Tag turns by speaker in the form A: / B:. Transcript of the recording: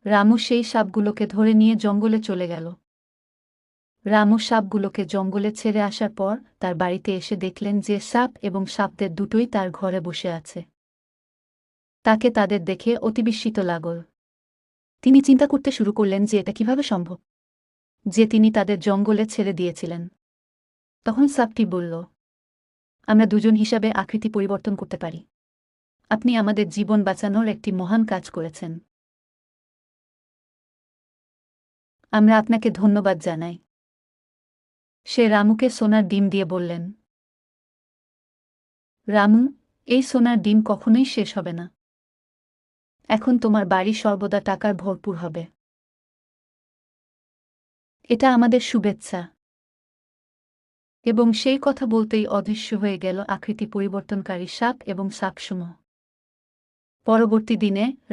A: রামু সেই সাপগুলোকে ধরে নিয়ে জঙ্গলে চলে গেল। রামু সাপগুলোকে জঙ্গলে ছেড়ে আসার পর তার বাড়িতে এসে দেখলেন যে সাপ এবং সাপদের দুটোই তার ঘরে বসে আছে। তাকে তাদের দেখে অতি বিস্মিত লাগল। তিনি চিন্তা করতে শুরু করলেন যে এটা কিভাবে সম্ভব যে তিনি তাদের জঙ্গলে ছেড়ে দিয়েছিলেন। তখন সাপটি বলল, আমরা দুজন হিসাবে আকৃতি পরিবর্তন করতে পারি। আপনি আমাদের জীবন বাঁচানোর একটি মহান কাজ করেছেন। আমরা আপনাকে ধন্যবাদ জানাই। সে রামুকে সোনার ডিম দিয়ে বললেন, রামু, এই সোনার ডিম কখনোই শেষ হবে না। এখন তোমার বাড়ি সর্বদা টাকার ভরপুর হবে। এটা আমাদের শুভেচ্ছা। এবং সেই কথা বলতেই অদৃশ্য হয়ে গেল আকৃতি পরিবর্তনকারী সাপ এবং সাপসমূহ। পরবর্তী দিনে